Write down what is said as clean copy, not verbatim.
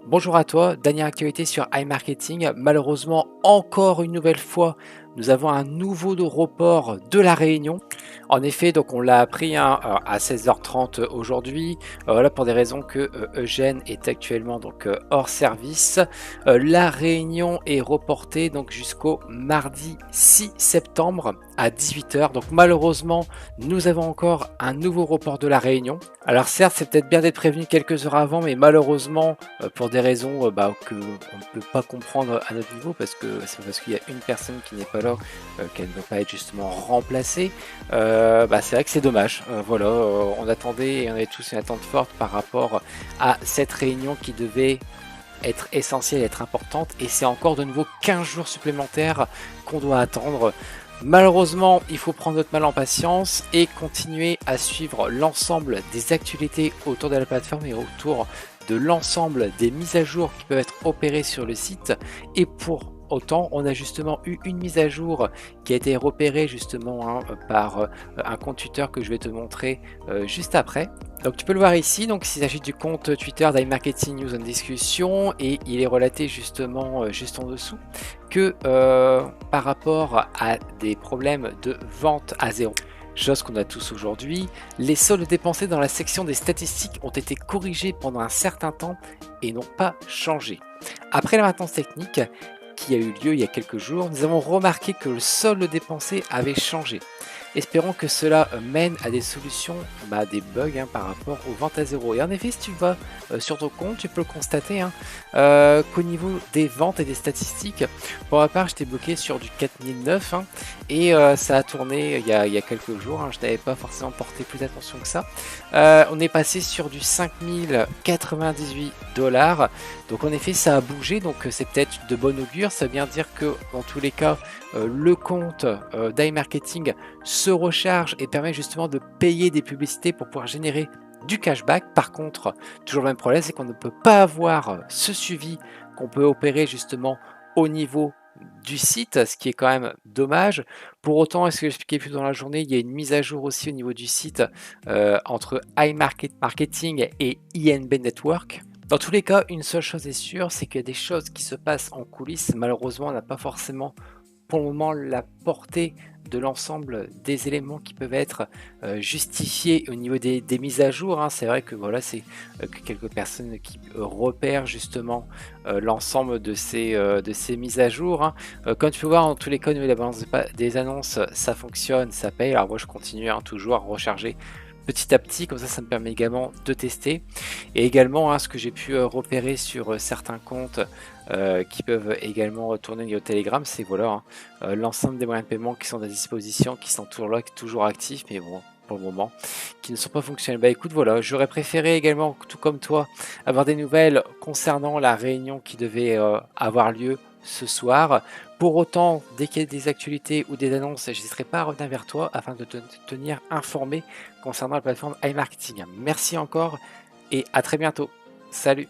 Bonjour à toi, dernière actualité sur iMarketing. Malheureusement, encore une nouvelle fois, nous avons un nouveau report de la réunion. En effet, donc on l'a appris à 16h30 aujourd'hui. Voilà pour des raisons que Eugène est actuellement donc hors service. La réunion est reportée donc jusqu'au mardi 6 septembre à 18h. Donc malheureusement, nous avons encore un nouveau report de la réunion. Alors certes, c'est peut-être bien d'être prévenu quelques heures avant, mais malheureusement, pour des raisons que on ne peut pas comprendre à notre niveau, parce que c'est parce qu'il y a une personne qui n'est pas là qu'elle ne peut pas être justement remplacée. C'est vrai que c'est dommage. Voilà, on attendait et on avait tous une attente forte par rapport à cette réunion qui devait être essentielle, être importante, et c'est encore de nouveau 15 jours supplémentaires qu'on doit attendre. Malheureusement, il faut prendre notre mal en patience et continuer à suivre l'ensemble des actualités autour de la plateforme et autour de l'ensemble des mises à jour qui peuvent être opérées sur le site. Et pour autant, on a justement eu une mise à jour qui a été repérée justement par un compte Twitter que je vais te montrer juste après. Donc tu peux le voir ici, donc il s'agit du compte Twitter d'iMarketing News en discussion et il est relaté justement juste en dessous que par rapport à des problèmes de vente à zéro, chose qu'on a tous aujourd'hui, les soldes dépensés dans la section des statistiques ont été corrigés pendant un certain temps et n'ont pas changé. Après la maintenance technique qui a eu lieu il y a quelques jours, nous avons remarqué que le solde dépensé avait changé. Espérons que cela mène à des solutions, des bugs par rapport aux ventes à zéro. Et en effet, si tu vas sur ton compte, tu peux le constater qu'au niveau des ventes et des statistiques, pour ma part, j'étais bloqué sur du 4009 et ça a tourné il y a quelques jours. Je n'avais pas forcément porté plus d'attention que ça. On est passé sur du 5098 $. Donc en effet, ça a bougé. Donc c'est peut-être de bon augure. Ça veut bien dire que dans tous les cas, le compte d'iMarketing se recharge et permet justement de payer des publicités pour pouvoir générer du cashback. Par contre, toujours le même problème, c'est qu'on ne peut pas avoir ce suivi qu'on peut opérer justement au niveau du site, ce qui est quand même dommage. Pour autant, est-ce que j'expliquais plus dans la journée, il y a une mise à jour aussi au niveau du site entre iMarketing et INB Network. Dans tous les cas, une seule chose est sûre, c'est qu'il y a des choses qui se passent en coulisses. Malheureusement, on n'a pas forcément pour le moment la portée de l'ensemble des éléments qui peuvent être justifiés au niveau des mises à jour. C'est vrai que voilà, c'est que quelques personnes qui repèrent justement l'ensemble de ces mises à jour. Comme tu peux voir, en tous les cas, au niveau de la balance des annonces, ça fonctionne, ça paye. Alors moi, je continue toujours à recharger petit à petit, comme ça me permet également de tester. Et également, ce que j'ai pu repérer sur certains comptes qui peuvent également retourner au niveau Telegram, c'est voilà, l'ensemble des moyens de paiement qui sont à disposition, qui sont toujours là, toujours actifs, mais bon, pour le moment, qui ne sont pas fonctionnels. Écoute, voilà, j'aurais préféré également, tout comme toi, avoir des nouvelles concernant la réunion qui devait avoir lieu ce soir. Pour autant, dès qu'il y a des actualités ou des annonces, je n'hésiterai pas à revenir vers toi afin de te tenir informé concernant la plateforme iMarketing. Merci encore et à très bientôt. Salut!